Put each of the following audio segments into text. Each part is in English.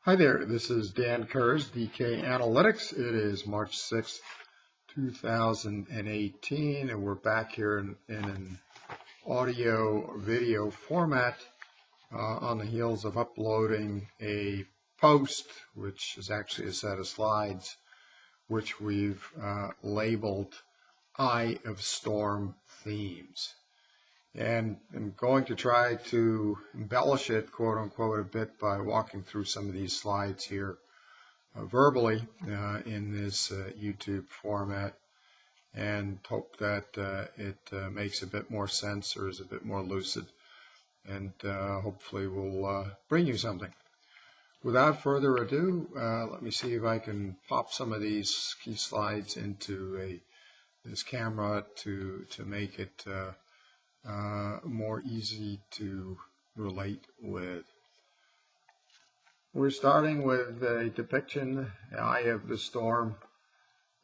Hi there, this is Dan Kurz, DK Analytics. It is March 6th, 2018, and we're back here in an audio-video format on the heels of uploading a post, which is actually a set of slides, which we've labeled Eye of Storm Themes. And I'm going to try to embellish it, quote unquote, a bit by walking through some of these slides here verbally in this YouTube format, and hope that it makes a bit more sense or is a bit more lucid, and hopefully will bring you something. Without further ado, let me see if I can pop some of these key slides into this camera to make it more easy to relate with. We're starting with a depiction, the Eye of the Storm,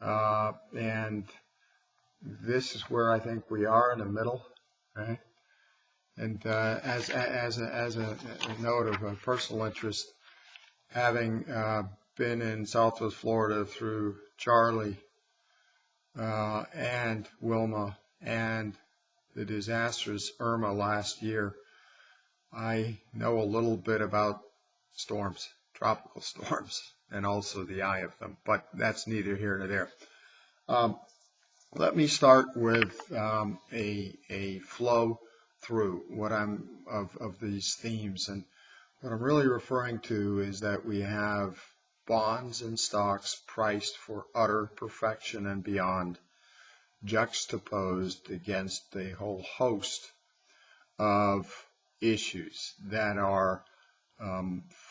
and this is where I think we are in the middle, right? And as a note of personal interest, having been in Southwest Florida through Charlie and Wilma and the disastrous Irma last year, I know a little bit about storms, tropical storms, and also the eye of them, but that's neither here nor there. Let me start with a flow through what of these themes, and what I'm really referring to is that we have bonds and stocks priced for utter perfection and beyond, juxtaposed against a whole host of issues that are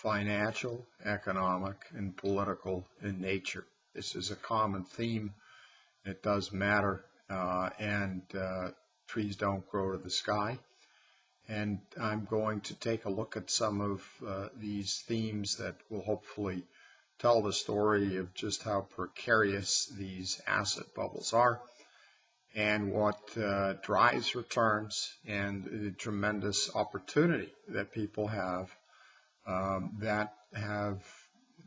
financial, economic, and political in nature. This is a common theme. It does matter, and trees don't grow to the sky. And I'm going to take a look at some of these themes that will hopefully tell the story of just how precarious these asset bubbles are, and what drives returns, and the tremendous opportunity that people have that have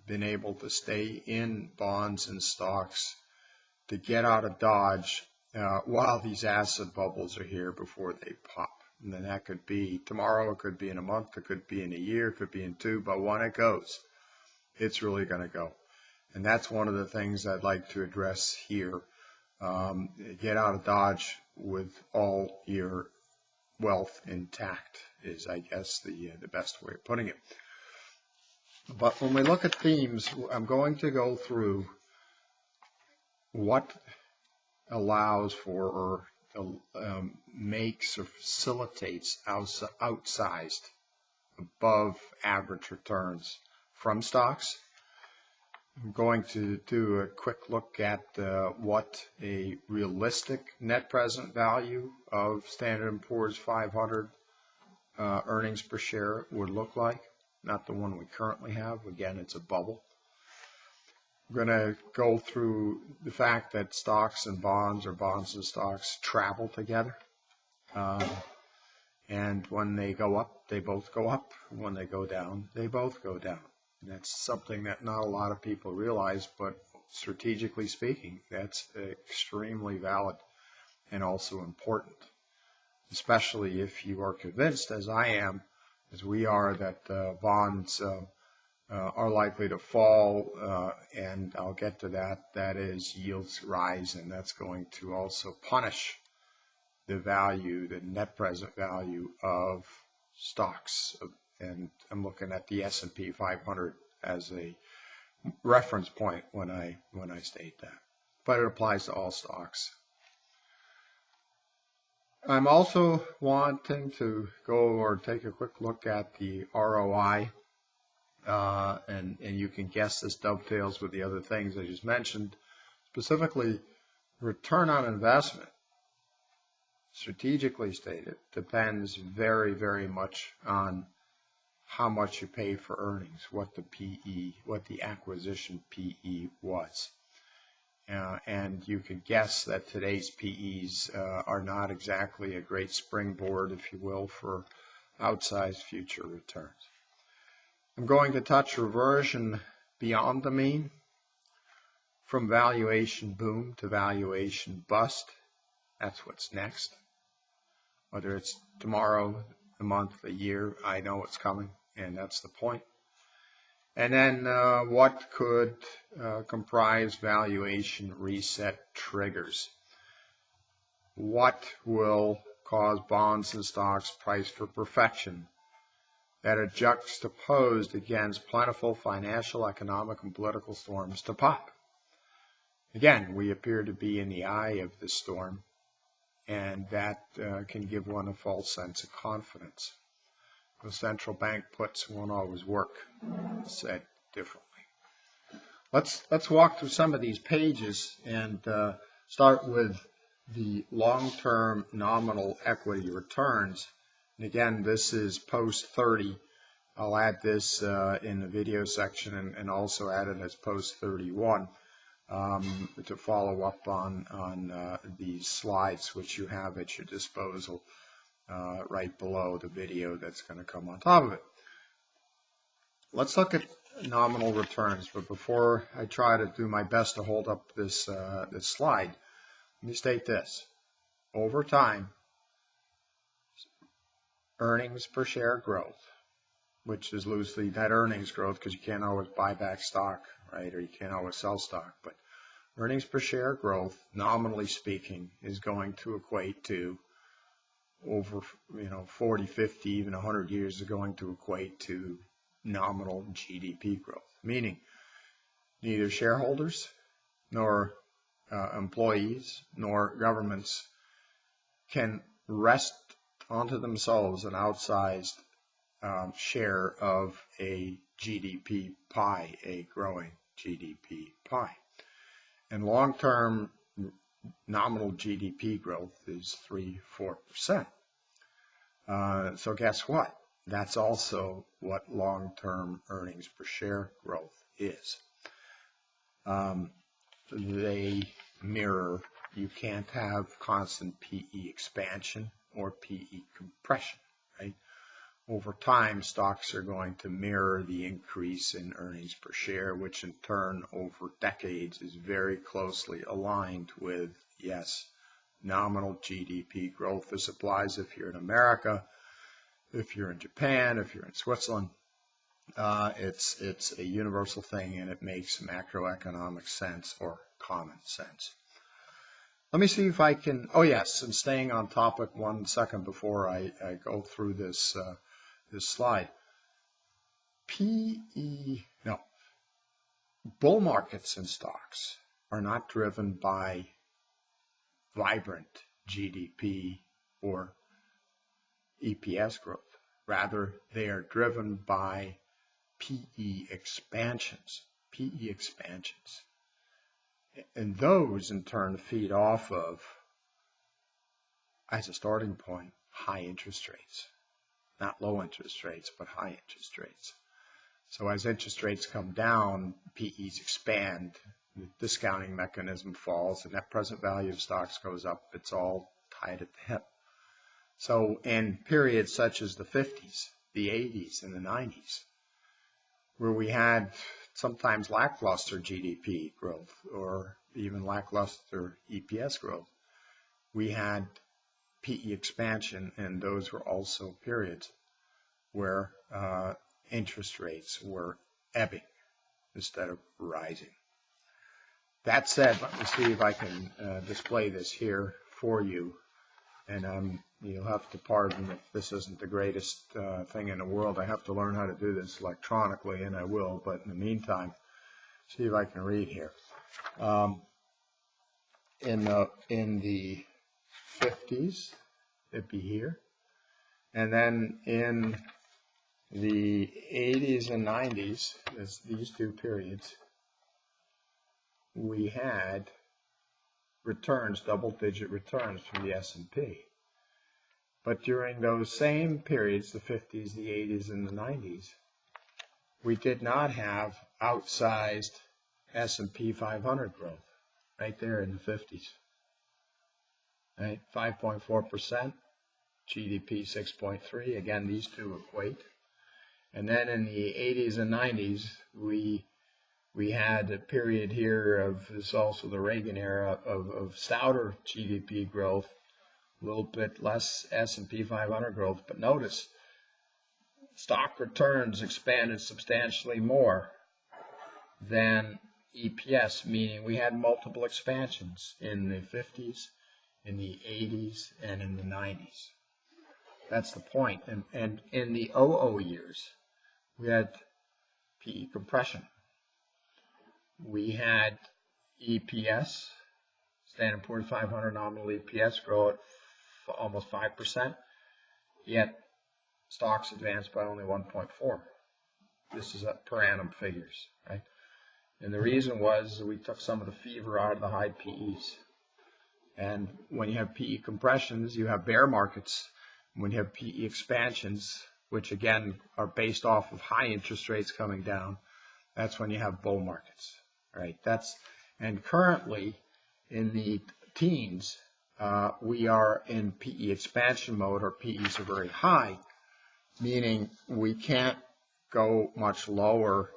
been able to stay in bonds and stocks to get out of Dodge while these asset bubbles are here before they pop. And then that could be tomorrow, it could be in a month, it could be in a year, it could be in two, but when it goes, it's really going to go. And that's one of the things I'd like to address here. Get out of Dodge with all your wealth intact is, I guess, the best way of putting it. But when we look at themes, I'm going to go through what allows for or makes or facilitates outsized, above average returns from stocks. I'm going to do a quick look at what a realistic net present value of Standard & Poor's 500 earnings per share would look like, not the one we currently have. Again, it's a bubble. I'm going to go through the fact that stocks and bonds, or bonds and stocks, travel together. And when they go up, they both go up. When they go down, they both go down. That's something that not a lot of people realize, but strategically speaking, that's extremely valid and also important, especially if you are convinced, as I am, as we are, that bonds are likely to fall, and I'll get to that. That is, yields rise, and that's going to also punish the value, the net present value of stocks. And I'm looking at the S&P 500 as a reference point when I state that, but it applies to all stocks. I'm also wanting to go or take a quick look at the ROI, and you can guess this dovetails with the other things I just mentioned, specifically return on investment. Strategically stated, depends very, very much on how much you pay for earnings, what the PE, what the acquisition PE was. And you can guess that today's PEs are not exactly a great springboard, if you will, for outsized future returns. I'm I'm going to touch reversion beyond the mean, from valuation boom to valuation bust. That's what's next. Whether it's tomorrow, a month, a year, I know it's coming, and that's the point. And then what could comprise valuation reset triggers? What will cause bonds and stocks priced for perfection that are juxtaposed against plentiful financial, economic, and political storms to pop? Again, we appear to be in the eye of the storm, and that can give one a false sense of confidence. The central bank puts won't always work, said differently. Let's walk through some of these pages and start with the long-term nominal equity returns. And again, this is post 30. I'll add this in the video section and also add it as post 31 to follow up on these slides, which you have at your disposal right below the video that's going to come on top of it. Let's look at nominal returns, but before I try to do my best to hold up this slide, let me state this. Over time, earnings per share growth, which is loosely net earnings growth because you can't always buy back stock, right, or you can't always sell stock, but earnings per share growth, nominally speaking, is going to equate to over 40, 50, even 100 years is going to equate to nominal GDP growth, meaning neither shareholders nor employees nor governments can wrest onto themselves an outsized share of a GDP pie, a growing GDP pie. And long-term nominal GDP growth is 3-4%. So guess what? That's also what long-term earnings per share growth is. They mirror, you can't have constant PE expansion or PE compression, right? Over time, stocks are going to mirror the increase in earnings per share, which in turn over decades is very closely aligned with, yes, nominal GDP growth. This applies if you're in America, if you're in Japan, if you're in Switzerland. It's a universal thing, and it makes macroeconomic sense or common sense. Let me see if I can, oh yes, and staying on topic 1 second before I go through this slide. Bull markets in stocks are not driven by vibrant GDP or EPS growth. Rather, they are driven by PE expansions. And those in turn feed off of, as a starting point, high interest rates. Not low interest rates, but high interest rates. So as interest rates come down, PEs expand, the discounting mechanism falls, the net present value of stocks goes up. It's all tied at the hip. So in periods such as the 50s, the 80s, and the 90s, where we had sometimes lackluster GDP growth or even lackluster EPS growth, we had PE expansion, and those were also periods where interest rates were ebbing instead of rising. That said, let me see if I can display this here for you. And you'll have to pardon if this isn't the greatest thing in the world. I have to learn how to do this electronically, and I will. But in the meantime, see if I can read here. In the 50s, it'd be here. And then in the 80s and 90s, these two periods, we had returns, double-digit returns from the S&P. But during those same periods, the 50s, the 80s, and the 90s, we did not have outsized S&P 500 growth right there in the 50s. Right, 5.4%, GDP 6.3. Again, these two equate. And then in the 80s and 90s, we had a period here of, this is also the Reagan era, of stouter GDP growth, a little bit less S&P 500 growth. But notice, stock returns expanded substantially more than EPS, meaning we had multiple expansions in the 50s, in the 80s, and in the 90s. That's the point. And in the 00 years, we had PE compression. We had EPS, Standard & Poor's 500 nominal EPS, grow at almost 5%, yet stocks advanced by only 1.4. This is per annum figures, right? And the reason was we took some of the fever out of the high PEs. And when you have PE compressions, you have bear markets. When you have PE expansions, which again are based off of high interest rates coming down, that's when you have bull markets, right? And currently in the teens, we are in PE expansion mode, or PEs are very high, meaning we can't go much lower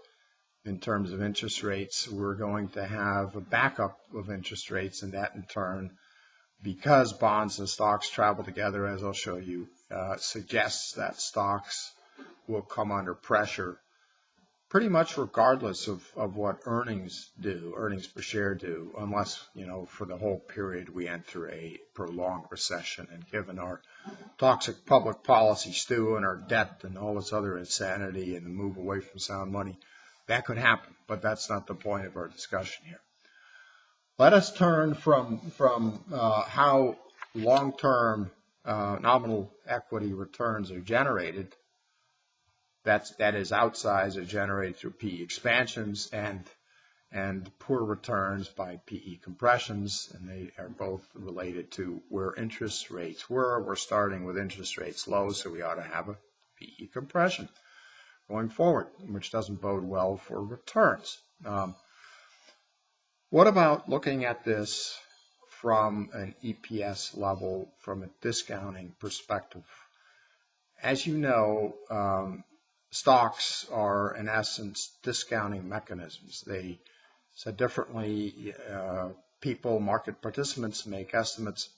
in terms of interest rates. We're going to have a backup of interest rates, and that in turn, because bonds and stocks travel together, as I'll show you, suggests that stocks will come under pressure pretty much regardless of what earnings per share do, unless, for the whole period we enter a prolonged recession. And given our toxic public policy stew and our debt and all this other insanity and the move away from sound money, that could happen, but that's not the point of our discussion here. Let us turn from how long-term nominal equity returns are generated. That is outsized, are generated through PE expansions and poor returns by PE compressions, and they are both related to where interest rates were. We're starting with interest rates low, so we ought to have a PE compression going forward, which doesn't bode well for returns. What about looking at this from an EPS level, from a discounting perspective? As you know, stocks are, in essence, discounting mechanisms. They, said differently, market participants make estimates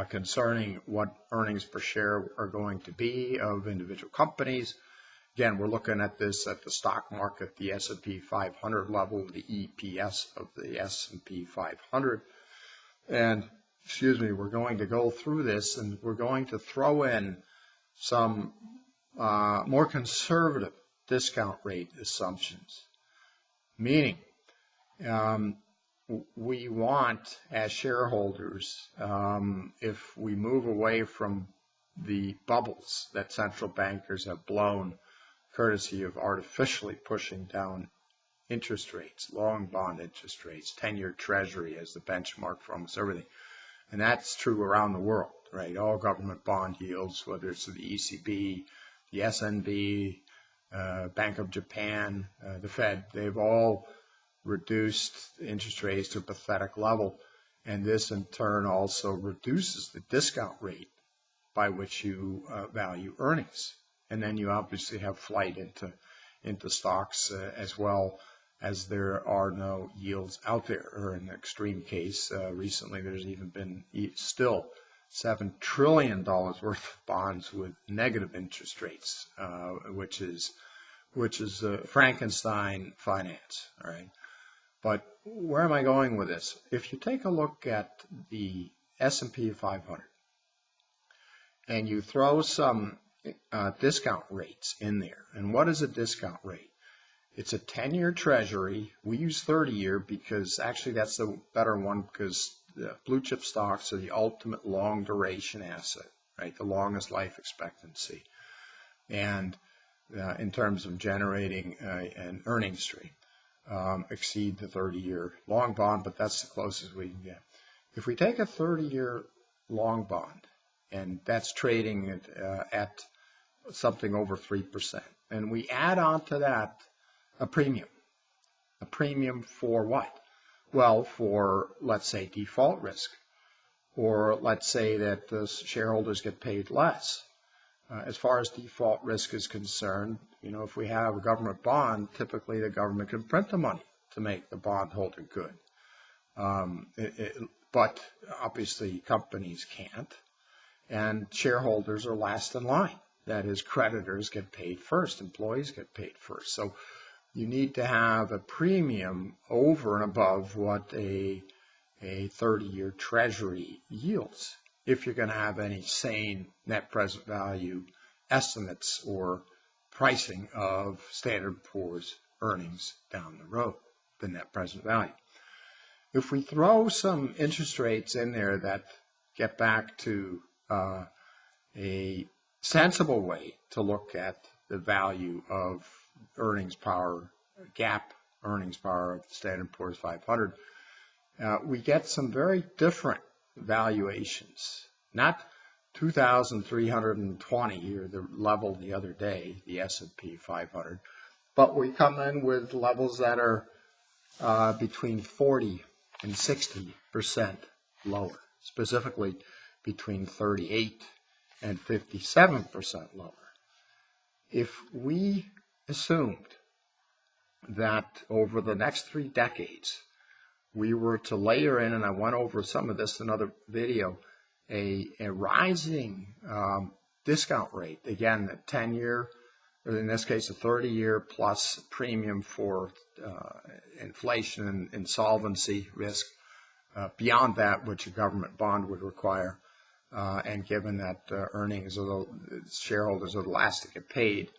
concerning what earnings per share are going to be of individual companies. Again, we're looking at this at the stock market, the S&P 500 level, the EPS of the S&P 500. And, we're going to go through this, and we're going to throw in some more conservative discount rate assumptions. Meaning, we want, as shareholders, if we move away from the bubbles that central bankers have blown, courtesy of artificially pushing down interest rates, long bond interest rates, 10-year treasury as the benchmark for almost everything. And that's true around the world, right? All government bond yields, whether it's the ECB, the SNB, Bank of Japan, the Fed, they've all reduced interest rates to a pathetic level. And this in turn also reduces the discount rate by which you value earnings. And then you obviously have flight into stocks as well, as there are no yields out there. Or in the extreme case, recently there's even been still $7 trillion worth of bonds with negative interest rates, which is Frankenstein finance. All right, but where am I going with this? If you take a look at the S&P 500 and you throw some discount rates in there. And what is a discount rate? It's a 10-year treasury. We use 30-year because actually that's the better one, because blue chip stocks are the ultimate long duration asset, right? The longest life expectancy. And in terms of generating an earnings stream, exceed the 30-year long bond, but that's the closest we can get. If we take a 30-year long bond, and that's trading at something over 3%. And we add on to that a premium. A premium for what? Well, for, let's say, default risk. Or let's say that the shareholders get paid less. As far as default risk is concerned, if we have a government bond, typically the government can print the money to make the bondholder good. But obviously companies can't, and shareholders are last in line. That is, creditors get paid first, employees get paid first. So you need to have a premium over and above what a 30-year treasury yields if you're going to have any sane net present value estimates or pricing of Standard & Poor's earnings down the road, the net present value. If we throw some interest rates in there that get back to a sensible way to look at the value of earnings power, GAAP earnings power of Standard & Poor's 500, we get some very different valuations, not 2,320 or the level the other day, the S&P 500, but we come in with levels that are between 40 and 60% lower, specifically between 38 and 57% lower. If we assumed that over the next 3 decades, we were to layer in, and I went over some of this in another video, a rising discount rate, again, a 10-year, or in this case, a 30-year plus premium for inflation and insolvency risk beyond that which a government bond would require, and given that earnings of the shareholders are the last to get paid,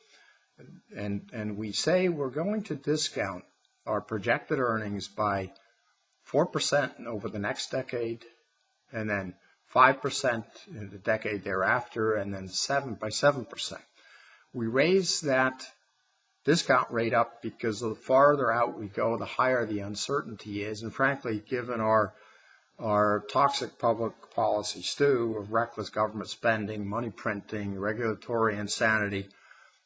and we say we're going to discount our projected earnings by 4% over the next decade, and then 5% in the decade thereafter, and then 7%. We raise that discount rate up because the farther out we go, the higher the uncertainty is, and frankly, given our toxic public policy stew of reckless government spending, money printing, regulatory insanity,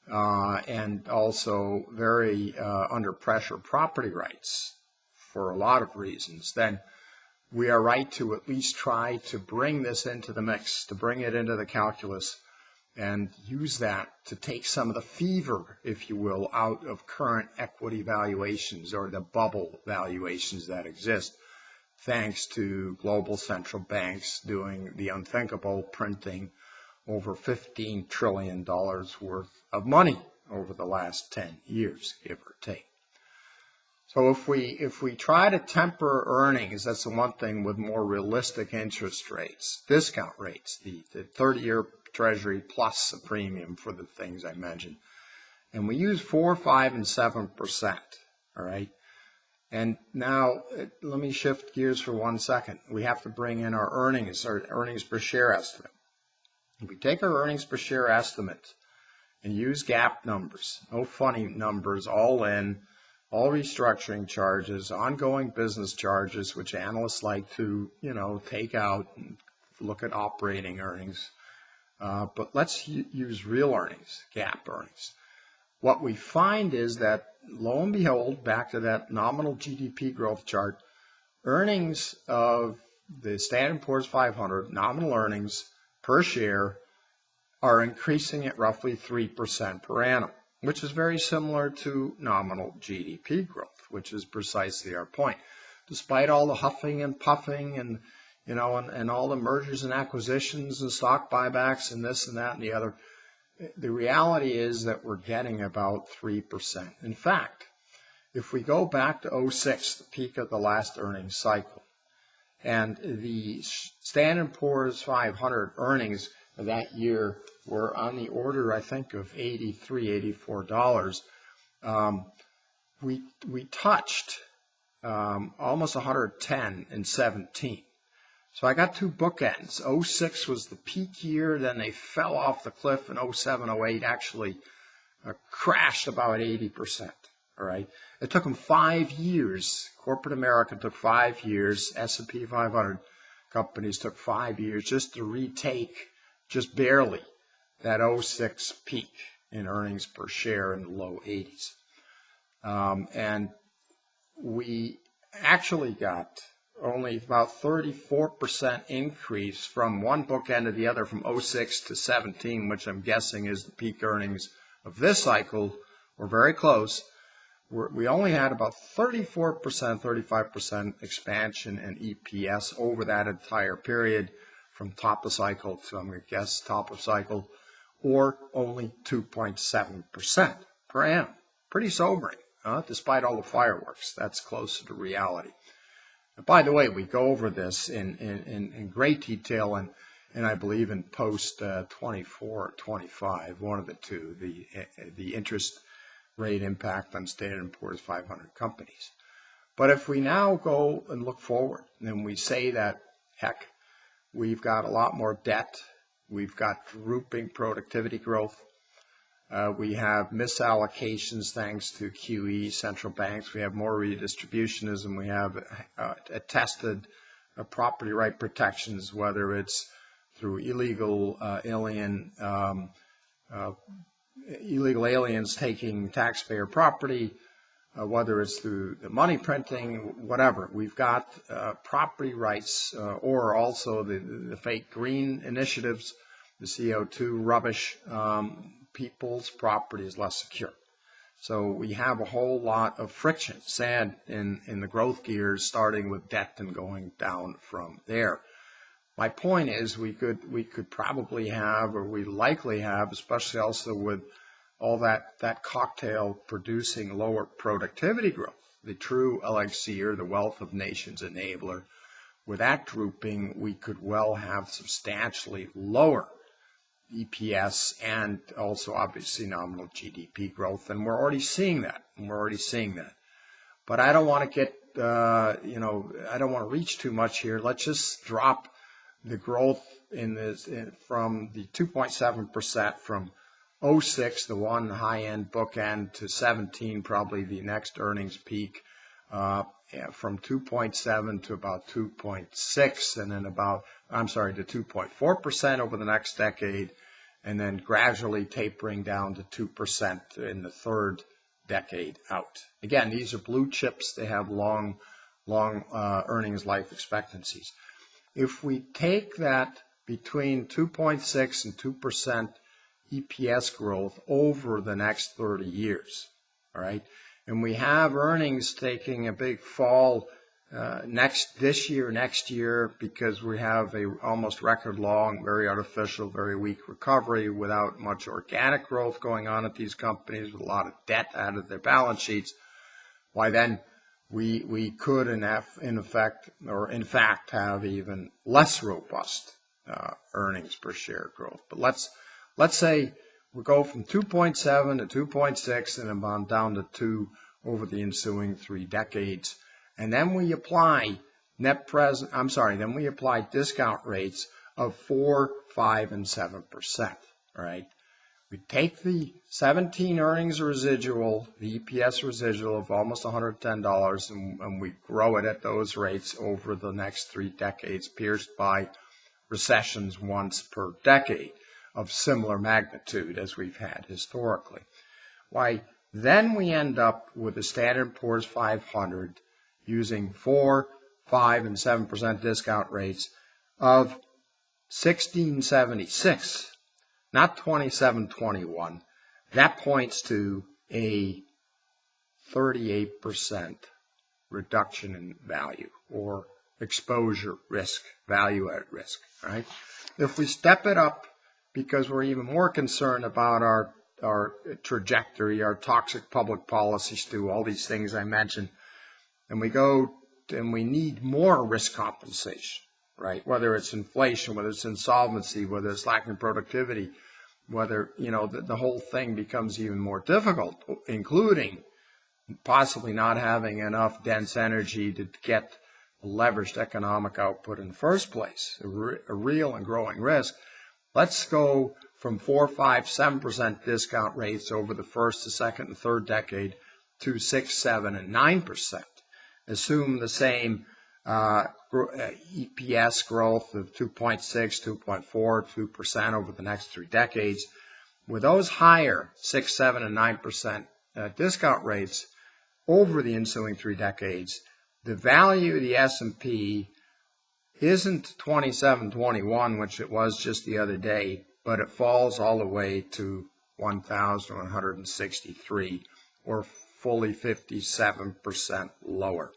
and also very under pressure property rights for a lot of reasons, then we are right to at least try to bring this into the mix, to bring it into the calculus, and use that to take some of the fever, if you will, out of current equity valuations or the bubble valuations that exist, thanks to global central banks doing the unthinkable, printing over $15 trillion worth of money over the last 10 years, give or take. So if we try to temper earnings, that's the one thing with more realistic interest rates, discount rates, the 30-year treasury plus a premium for the things I mentioned, and we use 4, 5, and 7%, all right? And now let me shift gears for 1 second. We have to bring in our earnings per share estimate. If we take our earnings per share estimate and use GAAP numbers, no funny numbers, all in, all restructuring charges, ongoing business charges, which analysts like to, take out and look at operating earnings. But let's use real earnings, GAAP earnings. What we find is that, lo and behold, back to that nominal GDP growth chart, earnings of the Standard & Poor's 500, nominal earnings per share, are increasing at roughly 3% per annum, which is very similar to nominal GDP growth, which is precisely our point. Despite all the huffing and puffing and and all the mergers and acquisitions and stock buybacks and this and that and the other, the reality is that we're getting about 3%. In fact, if we go back to 2006, the peak of the last earnings cycle, and the Standard & Poor's 500 earnings of that year were on the order, I think, of $83, $84, we touched almost 110 in 17. So I got 2 bookends. 2006 was the peak year, then they fell off the cliff, and 2007, 2008 actually crashed about 80%. All right. It took them 5 years. Corporate America took 5 years. S&P 500 companies took 5 years just to retake, just barely, that 2006 peak in earnings per share in the low 80s. And we actually got only about 34% increase from one bookend to the other from 06 to 17, which I'm guessing is the peak earnings of this cycle. We're very close. We only had about 34%, 35% expansion in EPS over that entire period from top of cycle to, I'm going to guess, top of cycle, or only 2.7% per annum. Pretty sobering, despite all the fireworks. That's closer to reality. And by the way, we go over this in great detail, and I believe in post 24 or 25, one of the two, the interest rate impact on Standard & Poor's 500 companies. But if we now go and look forward, and we say that, heck, we've got a lot more debt, we've got drooping productivity growth, we have misallocations thanks to QE, central banks, we have more redistributionism, we have attested property right protections, whether it's through illegal aliens taking taxpayer property, whether it's through the money printing, whatever. We've got property rights, or also the fake green initiatives, the CO2 rubbish. People's property is less secure. So we have a whole lot of friction, sand in the growth gears, starting with debt and going down from there. My point is we could probably have, or we likely have, especially also with all that cocktail producing lower productivity growth, the true elixir, the wealth of nations enabler. With that grouping, we could well have substantially lower EPS and also obviously nominal GDP growth, and we're already seeing that. But I don't want to get, I don't want to reach too much here. Let's just drop the growth in this from the 2.7% from 06, the one high-end bookend, to 17, probably the next earnings peak, from 2.7 to about 2.6, and then to 2.4% over the next decade, and then gradually tapering down to 2% in the third decade out. Again, these are blue chips. They have long earnings life expectancies. If we take that between 2.6 and 2% EPS growth over the next 30 years, all right, and we have earnings taking a big fall next year, because we have a almost record long, very artificial, very weak recovery without much organic growth going on at these companies, with a lot of debt out of their balance sheets. Why then we could in fact have even less robust earnings per share growth. But let's say we go from 2.7 to 2.6 and then down to 2 over the ensuing 3 decades. And then we apply then we apply discount rates of 4, 5, and 7%. All right. We take the 17 earnings residual, the EPS residual of almost $110, and we grow it at those rates over the next 3 decades, pierced by recessions once per decade of similar magnitude as we've had historically. Why, then we end up with the Standard & Poor's 500 using 4, 5, and 7% discount rates of 1676. Not 2721. That points to a 38% reduction in value, or exposure risk, value at risk. Right? If we step it up, because we're even more concerned about our trajectory, our toxic public policy stew, all these things I mentioned, and we go and we need more risk compensation. Right? Whether it's inflation, whether it's insolvency, whether it's lacking productivity, whether, the whole thing becomes even more difficult, including possibly not having enough dense energy to get leveraged economic output in the first place, a real and growing risk. Let's go from 4, 5, 7% discount rates over the first, the second, and third decade to 6, 7, and 9%. Assume the same EPS growth of 2.6, 2.4, 2% over the next 3 decades. With those higher 6, 7, and 9% discount rates over the ensuing 3 decades, the value of the S&P isn't 2721, which it was just the other day, but it falls all the way to 1,163, or fully 57% lower.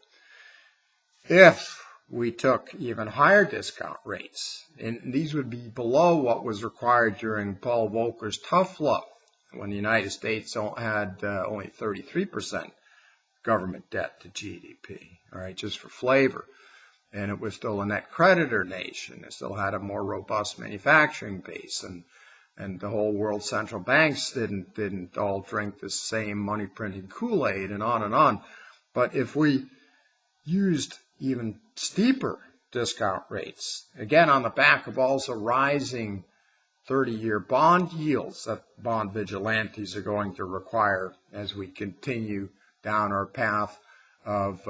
If we took even higher discount rates, and these would be below what was required during Paul Volcker's tough love, when the United States had only 33% government debt to GDP, all right, just for flavor. And it was still a net creditor nation. It still had a more robust manufacturing base, and the whole world central banks didn't all drink the same money printing Kool-Aid, and on and on. But if we used even steeper discount rates, again on the back of also rising 30-year bond yields that bond vigilantes are going to require as we continue down our path of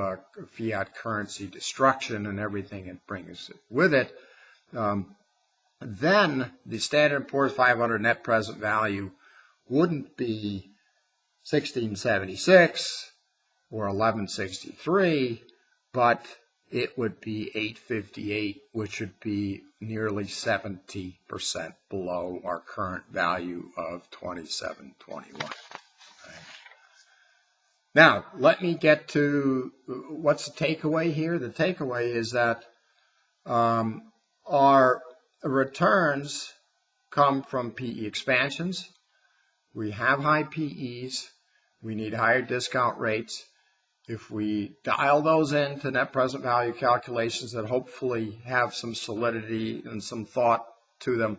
fiat currency destruction and everything it brings with it, then the Standard & Poor's 500 net present value wouldn't be 1676 or 1163, but it would be 858, which would be nearly 70% below our current value of 2721. Now, let me get to what's the takeaway here. The takeaway is that our returns come from PE expansions. We have high PEs. We need higher discount rates. If we dial those into net present value calculations that hopefully have some solidity and some thought to them,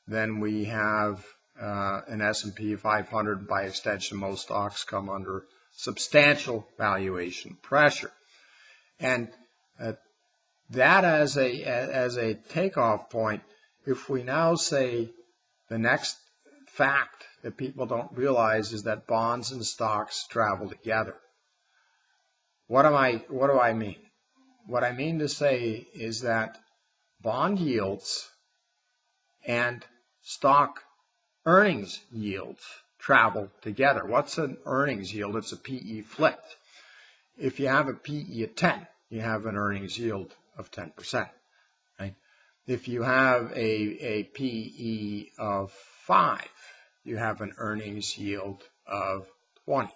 then we have an S&P 500. By extension, most stocks come under substantial valuation pressure. And that as a takeoff point, if we now say the next fact that people don't realize is that bonds and stocks travel together. What do I mean? What I mean to say is that bond yields and stock earnings yields travel together. What's an earnings yield? It's a PE flipped. If you have a PE of 10, you have an earnings yield of 10%. Right? If you have a PE of 5, you have an earnings yield of 20.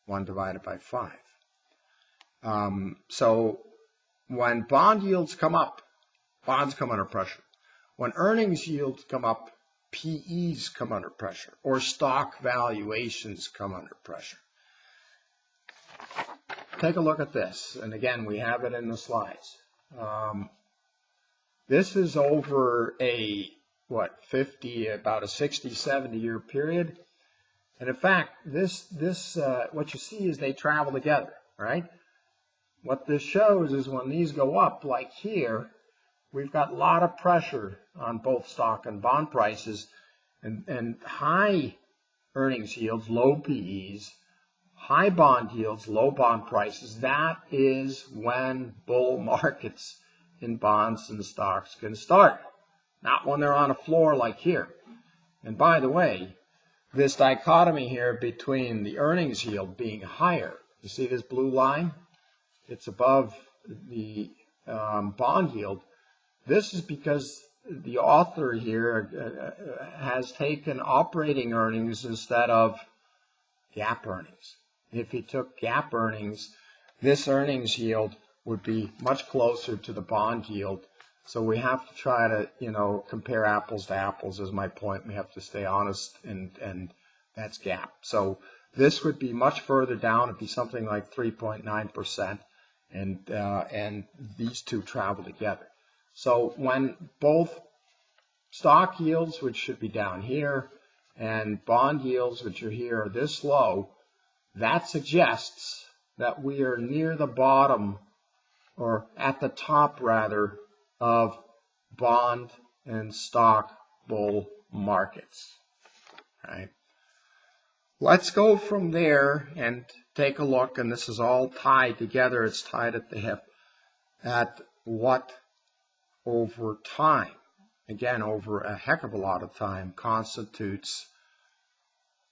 1 divided by 5. So when bond yields come up, bonds come under pressure. When earnings yields come up, PEs come under pressure, or stock valuations come under pressure. Take a look at this, and again, we have it in the slides. This is over about a 60, 70-year period, and in fact, what you see is they travel together, right? What this shows is when these go up, like here, we've got a lot of pressure on both stock and bond prices, and high earnings yields, low PEs, high bond yields, low bond prices. That is when bull markets in bonds and stocks can start, not when they're on a floor like here. And by the way, this dichotomy here between the earnings yield being higher, you see this blue line? It's above the bond yield. This is because the author here has taken operating earnings instead of GAAP earnings. If he took GAAP earnings, this earnings yield would be much closer to the bond yield. So we have to try to, compare apples to apples is my point. We have to stay honest, and that's GAAP. So this would be much further down. It'd be something like 3.9%, and these two travel together. So when both stock yields, which should be down here, and bond yields, which are here, are this low, that suggests that we are near the bottom, or at the top rather, of bond and stock bull markets. Right? Let's go from there and take a look, and this is all tied together. It's tied at the hip, at what over time, again over a heck of a lot of time, constitutes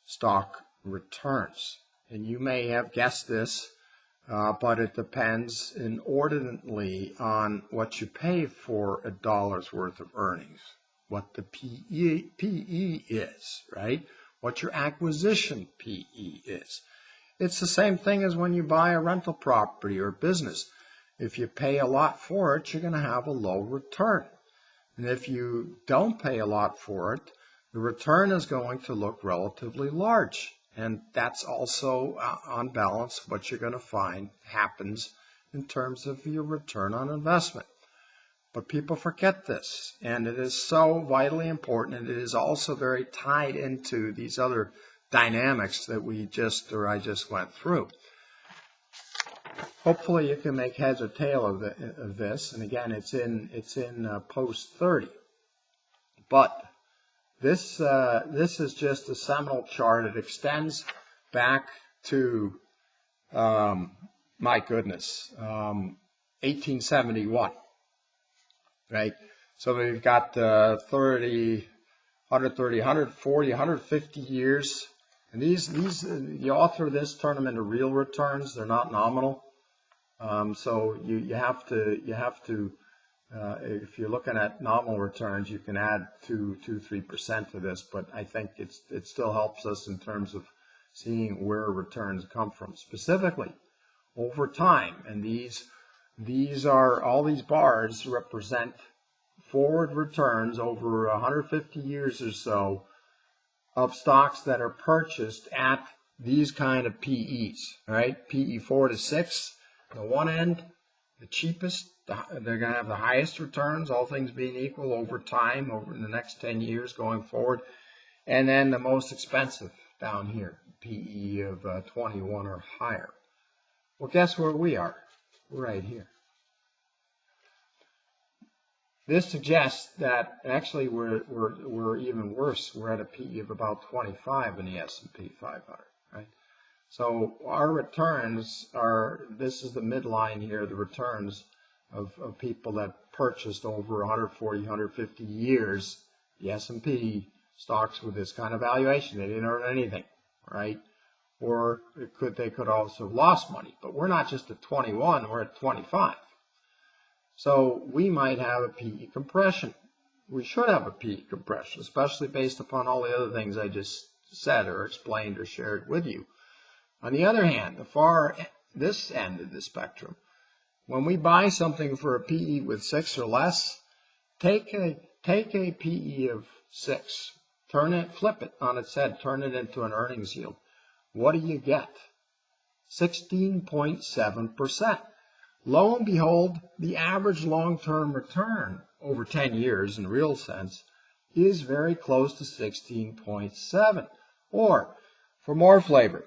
stock returns. And you may have guessed this but it depends inordinately on what you pay for a dollar's worth of earnings, what the PE is, right? What your acquisition PE is. It's the same thing as when you buy a rental property or business. If you pay a lot for it, you're going to have a low return. And if you don't pay a lot for it, the return is going to look relatively large. And that's also, on balance, what you're going to find happens in terms of your return on investment. But people forget this, and it is so vitally important, and it is also very tied into these other dynamics that I just went through. Hopefully you can make heads or tail of this, and again, it's in post 30. But this is just a seminal chart. It extends back to, my goodness, 1871, right? So we've got 30, 130, 140, 150 years. And the author of this turned them into real returns. They're not nominal. So you have to if you're looking at nominal returns, you can add 3% to this, but I think it still helps us in terms of seeing where returns come from, specifically over time. And these are, all these bars represent forward returns over 150 years or so of stocks that are purchased at these kind of PEs, right? PE 4 to 6, the one end, the cheapest, they're going to have the highest returns, all things being equal, over time, over the next 10 years going forward. And then the most expensive down here, PE of 21 or higher. Well, guess where we are? We're right here. This suggests that actually we're even worse. We're at a PE of about 25 in the S&P 500, right? So our returns are, this is the midline here, the returns of people that purchased over 140, 150 years, the S&P stocks with this kind of valuation. They didn't earn anything, right? Or they could also have lost money. But we're not just at 21, we're at 25. So we might have a PE compression. We should have a PE compression, especially based upon all the other things I just said or explained or shared with you. On the other hand, this end of the spectrum, when we buy something for a PE with 6 or less, take a PE of 6, flip it on its head, turn it into an earnings yield. What do you get? 16.7%. Lo and behold, the average long-term return over 10 years in real sense is very close to 16.7. Or, for more flavor,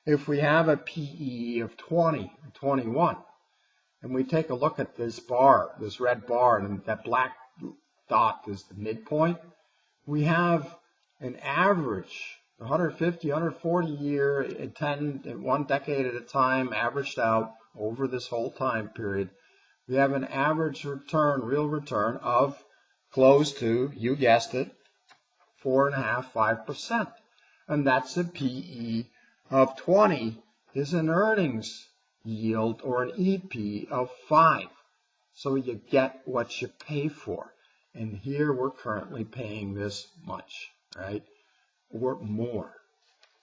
if we have a PE of 20, 21, and we take a look at this bar, this red bar, and that black dot is the midpoint, we have an average 150, 140 year, 1 decade at a time, averaged out over this whole time period. We have an average return, real return of close to, you guessed it, 4.5%, 5%. And that's a PE of 20 is an earnings yield or an EP of 5. So you get what you pay for. And here we're currently paying this much, right? Or more.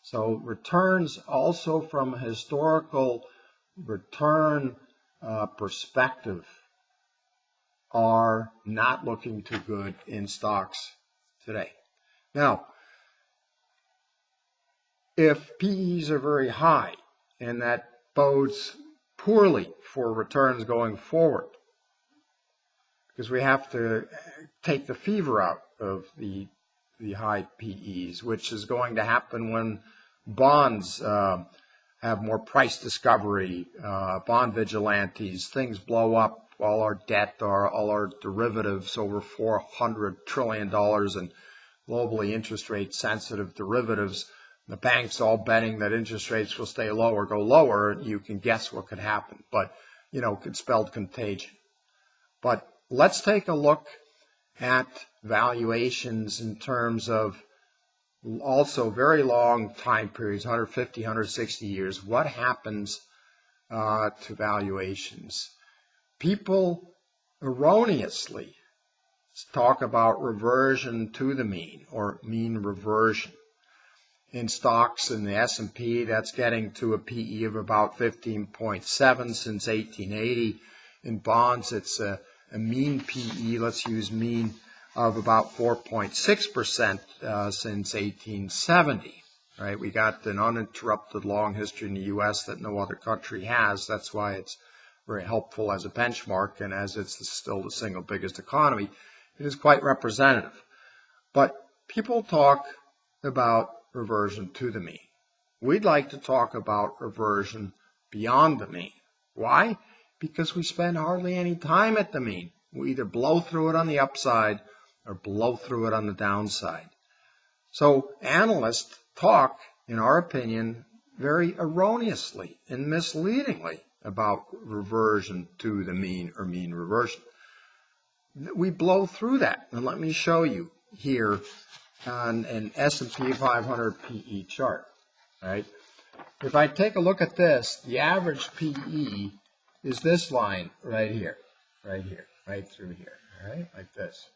So returns also from a historical return perspective are not looking too good in stocks today. Now, if PEs are very high, and that bodes poorly for returns going forward, because we have to take the fever out of the high PEs, which is going to happen when bonds have more price discovery, bond vigilantes, things blow up, all our debt, all our derivatives, over $400 trillion in globally interest rate sensitive derivatives. The banks all betting that interest rates will stay low or go lower. You can guess what could happen, but it spelled contagion. But let's take a look at valuations in terms of also very long time periods, 150, 160 years. What happens to valuations. People erroneously talk about reversion to the mean or mean reversion. In stocks in the S&P, that's getting to a PE of about 15.7 since 1880. In bonds, it's a mean PE, let's use mean, of about 4.6% since 1870. Right? We got an uninterrupted long history in the U.S. that no other country has. That's why it's very helpful as a benchmark, and as it's still the single biggest economy, it is quite representative. But people talk about reversion to the mean. We'd like to talk about reversion beyond the mean. Why? Because we spend hardly any time at the mean. We either blow through it on the upside or blow through it on the downside. So analysts talk, in our opinion, very erroneously and misleadingly about reversion to the mean or mean reversion. We blow through that, and let me show you here on an S&P 500 PE chart. Right? If I take a look at this, the average PE is this line right here, right through here, right, like this.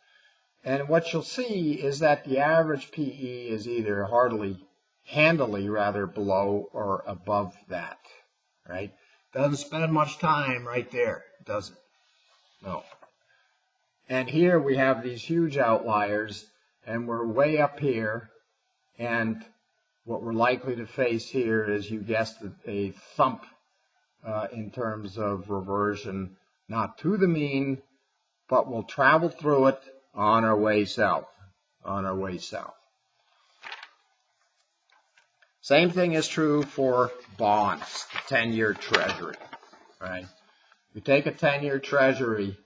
And what you'll see is that the average PE is either handily below or above that, right? Doesn't spend much time right there, does it? No. And here we have these huge outliers, and we're way up here, and what we're likely to face here is, you guessed it, a thump in terms of reversion, not to the mean, but we'll travel through it on our way south, Same thing is true for bonds, the 10-year Treasury, right? You take a 10-year Treasury,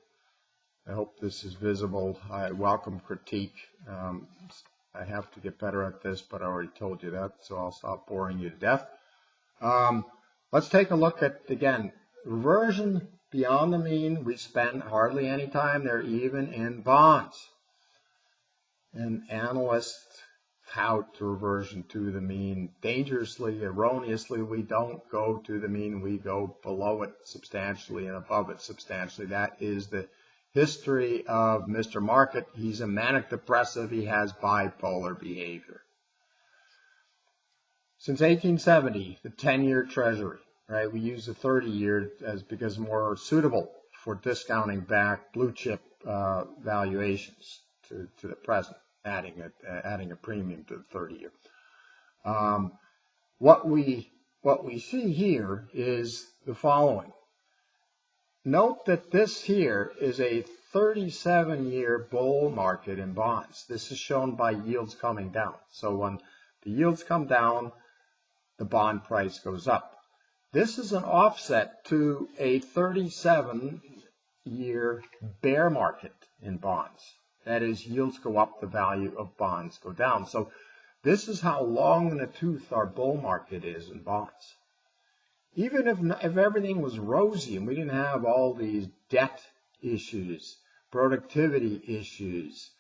I hope this is visible. I welcome critique. I have to get better at this, but I already told you that, so I'll stop boring you to death. Let's take a look at, again, reversion beyond the mean. We spend hardly any time there, even in bonds. And analysts tout reversion to the mean dangerously, erroneously. We don't go to the mean. We go below it substantially and above it substantially. That is the history of Mr. Market. He's a manic depressive. He has bipolar behavior. Since 1870, the 10-year Treasury, right? We use the 30-year because more suitable for discounting back blue chip valuations to the present, adding a premium to the 30-year. What we see here is the following. Note that this here is a 37-year bull market in bonds. This is shown by yields coming down. So when the yields come down, the bond price goes up. This is an offset to a 37-year bear market in bonds. That is, yields go up, the value of bonds go down. So this is how long in the tooth our bull market is in bonds. Even if everything was rosy and we didn't have all these debt issues, productivity issues,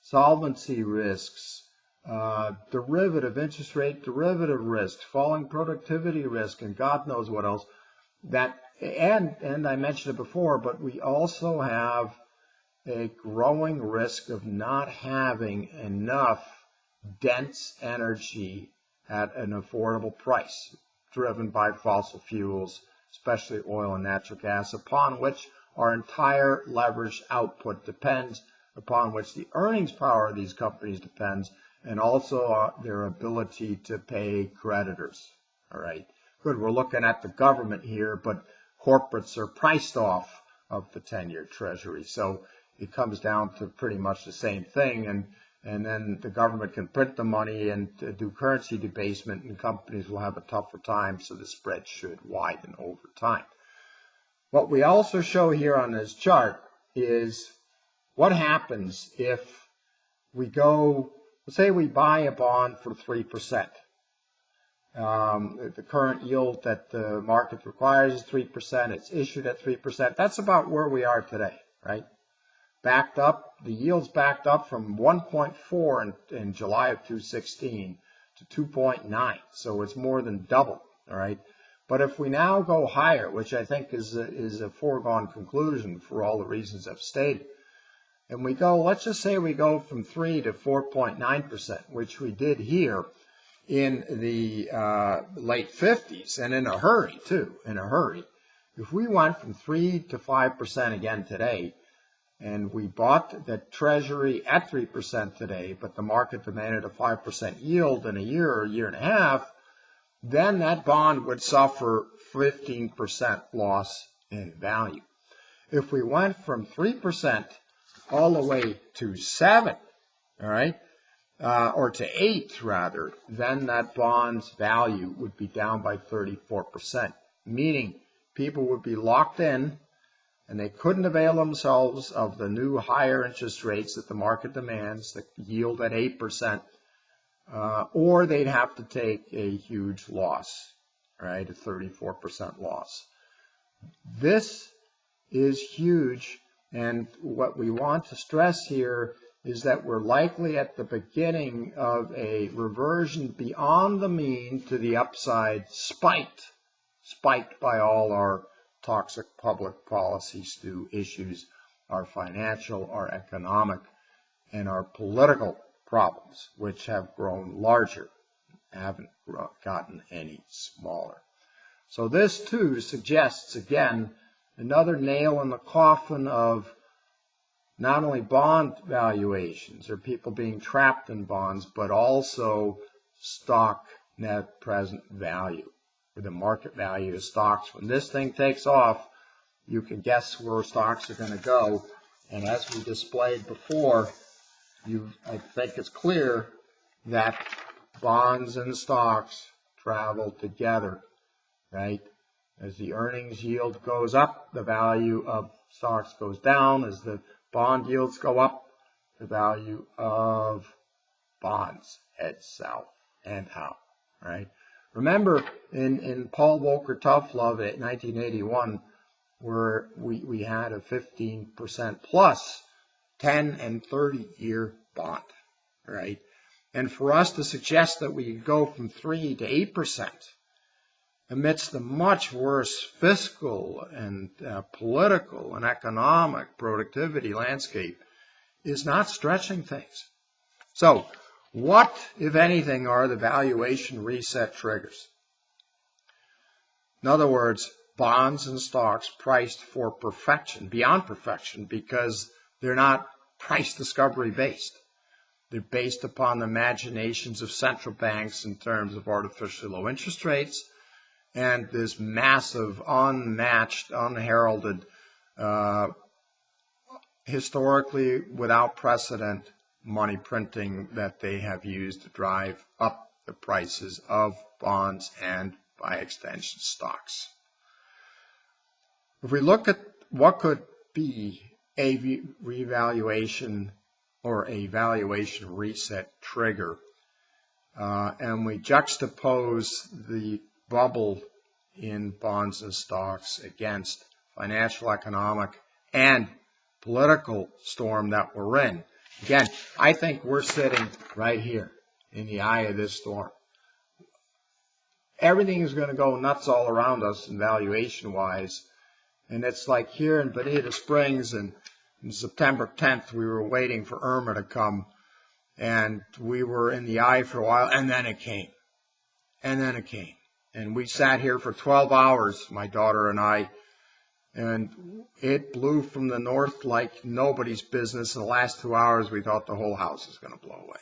solvency risks, interest rate derivative risk, falling productivity risk, and God knows what else, and I mentioned it before, but we also have a growing risk of not having enough dense energy at an affordable price, driven by fossil fuels, especially oil and natural gas, upon which our entire leveraged output depends, upon which the earnings power of these companies depends, and also their ability to pay creditors. All right. Good, we're looking at the government here, but corporates are priced off of the 10-year Treasury. So it comes down to pretty much the same thing, and then the government can print the money and do currency debasement, and companies will have a tougher time, so the spread should widen over time. What we also show here on this chart is what happens if we go, let's say we buy a bond for 3%. The current yield that the market requires is 3%. It's issued at 3%. That's about where we are today, right? Backed up, the yields backed up from 1.4 in July of 2016 to 2.9. So it's more than double, all right? But if we now go higher, which I think is a foregone conclusion for all the reasons I've stated, and we go, let's just say we go from 3 to 4.9%, which we did here in the late 50s, and in a hurry too, in a hurry. If we went from 3 to 5% again today, and we bought the Treasury at 3% today, but the market demanded a 5% yield in a year or a year and a half, then that bond would suffer 15% loss in value. If we went from 3% all the way to 7, all right, or to 8 rather, then that bond's value would be down by 34%, meaning people would be locked in and they couldn't avail themselves of the new higher interest rates that the market demands, the yield at 8%, or they'd have to take a huge loss, right, a 34% loss. This is huge, and what we want to stress here is that we're likely at the beginning of a reversion beyond the mean to the upside, spiked by all our toxic public policy issues, our financial, our economic, and our political problems, which have grown larger, haven't gotten any smaller. So this too suggests, again, another nail in the coffin of not only bond valuations or people being trapped in bonds, but also stock net present value, or the market value of stocks. When this thing takes off, you can guess where stocks are going to go. And as we displayed before, I think it's clear that bonds and stocks travel together, right? As the earnings yield goes up, the value of stocks goes down. As the bond yields go up, the value of bonds heads south and out, right? Remember in Paul Volcker Tough Love in 1981, where we had a 15% plus 10 and 30-year bond, right? And for us to suggest that we go from 3 to 8% amidst the much worse fiscal and political and economic productivity landscape is not stretching things. So what, if anything, are the valuation reset triggers? In other words, bonds and stocks priced for perfection, beyond perfection, because they're not price discovery based. They're based upon the imaginations of central banks in terms of artificially low interest rates and this massive, unmatched, unheralded, historically without precedent money printing that they have used to drive up the prices of bonds and, by extension, stocks. If we look at what could be a revaluation or a valuation reset trigger, and we juxtapose the bubble in bonds and stocks against financial, economic, and political storm that we're in. Again, I think we're sitting right here in the eye of this storm. Everything is going to go nuts all around us in valuation-wise. And it's like here in Bonita Springs, and on September 10th, we were waiting for Irma to come, and we were in the eye for a while, and then it came. And then it came. And we sat here for 12 hours, my daughter and I, and it blew from the north like nobody's business. In the last 2 hours, we thought the whole house was going to blow away.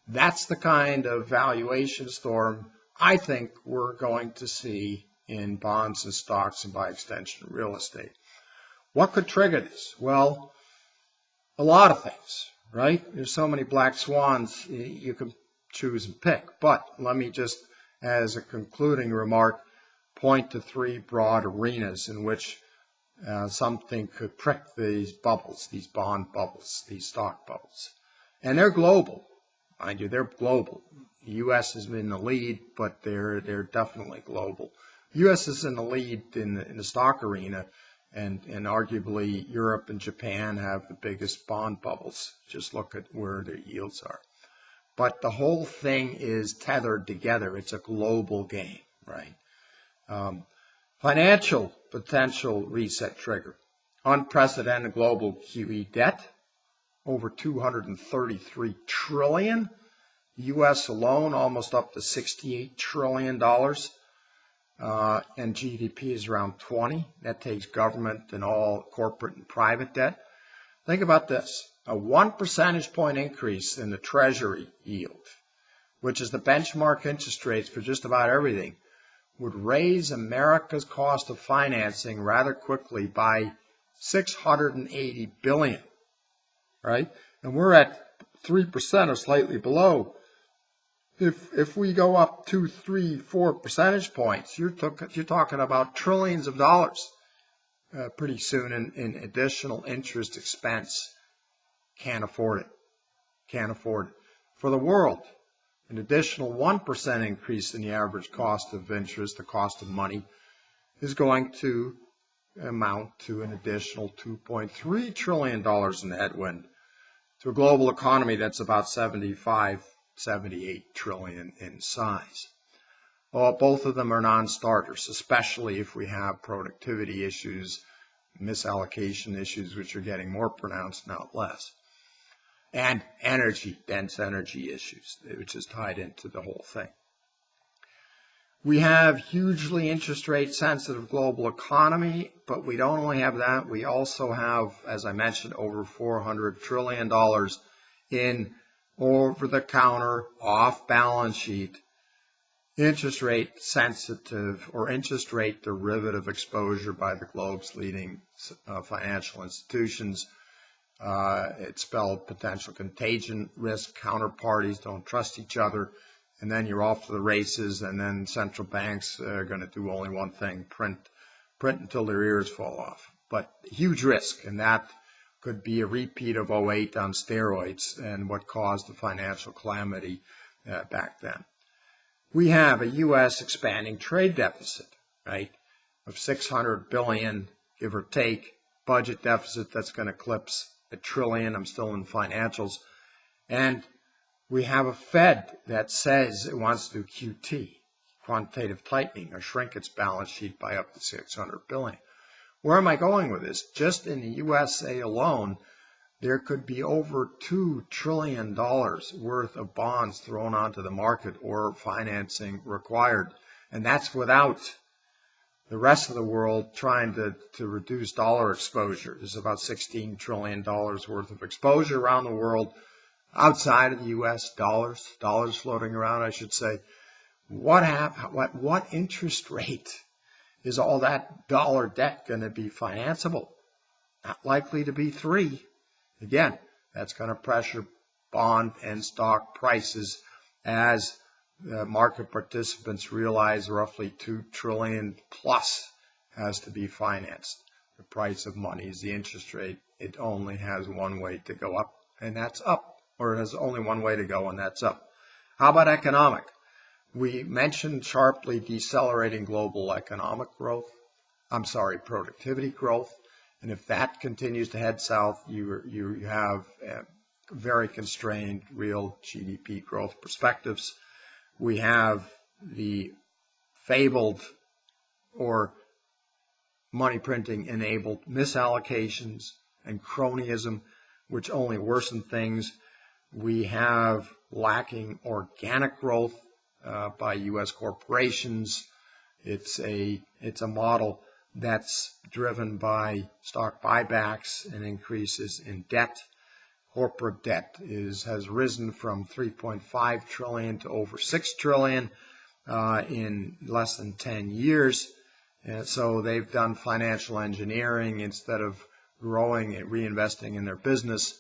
That's the kind of valuation storm I think we're going to see in bonds and stocks and, by extension, real estate. What could trigger this? Well, a lot of things, right? There's so many black swans you can choose and pick. But let me just, as a concluding remark, point to 3 broad arenas in which something could prick these bubbles, these bond bubbles, these stock bubbles. And they're global. Mind you, they're global. The U.S. has been in the lead, but they're definitely global. The U.S. is in the lead in the stock arena, and arguably Europe and Japan have the biggest bond bubbles. Just look at where their yields are. But the whole thing is tethered together. It's a global game, right? Financial potential reset trigger. Unprecedented global QE debt, over $233 trillion. U.S. alone, almost up to $68 trillion. And GDP is around 20. That takes government and all corporate and private debt. Think about this. A 1 percentage point increase in the Treasury yield, which is the benchmark interest rates for just about everything, would raise America's cost of financing rather quickly by $680 billion, right? And we're at 3% or slightly below. If we go up 2, 3, 4 percentage points, you're talking about trillions of dollars pretty soon in additional interest expense. Can't afford it. Can't afford it. For the world, an additional 1% increase in the average cost of interest, the cost of money, is going to amount to an additional $2.3 trillion in headwind to a global economy that's about 78 trillion in size. Well, both of them are non-starters, especially if we have productivity issues, misallocation issues, which are getting more pronounced, not less. And dense energy issues, which is tied into the whole thing. We have hugely interest rate sensitive global economy, but we don't only have that, we also have, as I mentioned, over $400 trillion in over-the-counter, off-balance sheet, interest rate sensitive or interest rate derivative exposure by the globe's leading financial institutions. It's spelled potential contagion risk, counterparties don't trust each other, and then you're off to the races, and then central banks are going to do only one thing, print until their ears fall off. But huge risk, and that could be a repeat of '08 on steroids and what caused the financial calamity back then. We have a U.S. expanding trade deficit, right, of $600 billion, give or take, budget deficit that's going to eclipse $1 trillion. I'm still in financials. And we have a Fed that says it wants to do QT, quantitative tightening, or shrink its balance sheet by up to $600 billion. Where am I going with this? Just in the USA alone, there could be over $2 trillion worth of bonds thrown onto the market or financing required. And that's without the rest of the world trying to reduce dollar exposure. There's about $16 trillion worth of exposure around the world outside of the U.S. dollars floating around, I should say. What interest rate is all that dollar debt going to be financeable? Not likely to be 3. Again, that's going to pressure bond and stock prices as market participants realize roughly $2 trillion plus has to be financed. The price of money is the interest rate. It only has one way to go up, and that's up. Or it has only one way to go, and that's up. How about economic? We mentioned sharply decelerating global economic growth. Productivity growth. And if that continues to head south, you have very constrained real GDP growth perspectives. We have the fabled or money printing enabled misallocations and cronyism, which only worsen things. We have lacking organic growth by U.S. corporations. It's a model that's driven by stock buybacks and increases in debt. Corporate debt has risen from $3.5 trillion to over $6 trillion in less than 10 years. And so they've done financial engineering instead of growing and reinvesting in their business.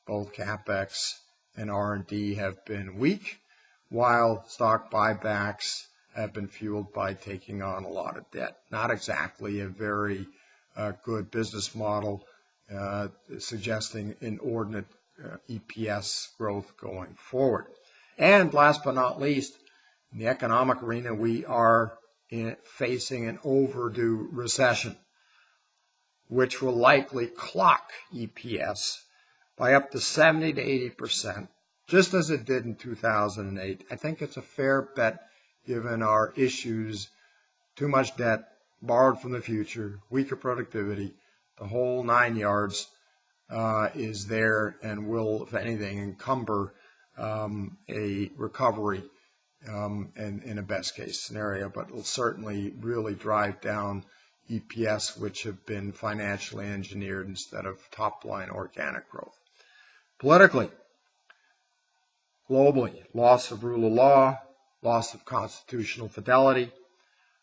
Both CapEx and R&D have been weak, while stock buybacks have been fueled by taking on a lot of debt. Not exactly a very good business model, suggesting inordinate EPS growth going forward. And last but not least, in the economic arena, we are facing an overdue recession, which will likely clock EPS by up to 70 to 80%, just as it did in 2008. I think it's a fair bet, given our issues too much debt, borrowed from the future, weaker productivity, the whole 9 yards is there and will, if anything, encumber a recovery in a best case scenario, but it'll certainly really drive down EPS, which have been financially engineered instead of top line organic growth. Politically, globally, loss of rule of law, loss of constitutional fidelity,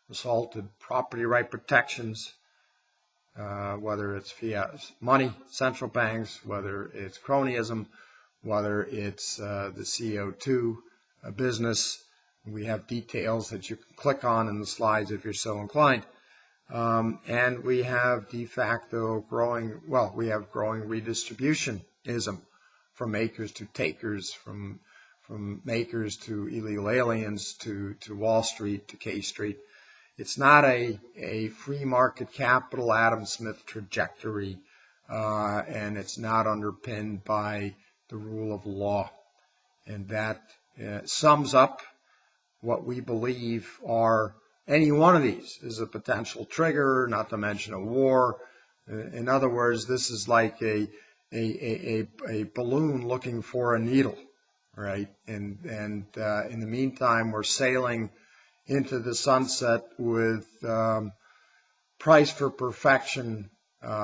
assaulted property right protections, whether it's fiat money, central banks, whether it's cronyism, whether it's the CO2 business. We have details that you can click on in the slides if you're so inclined. And we have de facto growing redistributionism from makers to takers, from makers to illegal aliens to Wall Street to K Street. It's not a free market capital Adam Smith trajectory, and it's not underpinned by the rule of law. And that sums up what we believe are any one of these is a potential trigger, not to mention a war. In other words, this is like a balloon looking for a needle, right? And in the meantime, we're sailing into the sunset with price for perfection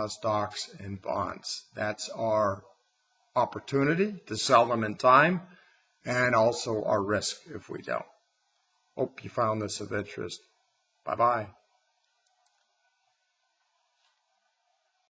stocks and bonds. That's our opportunity to sell them in time, and also our risk if we don't. Hope you found this of interest. Bye-bye.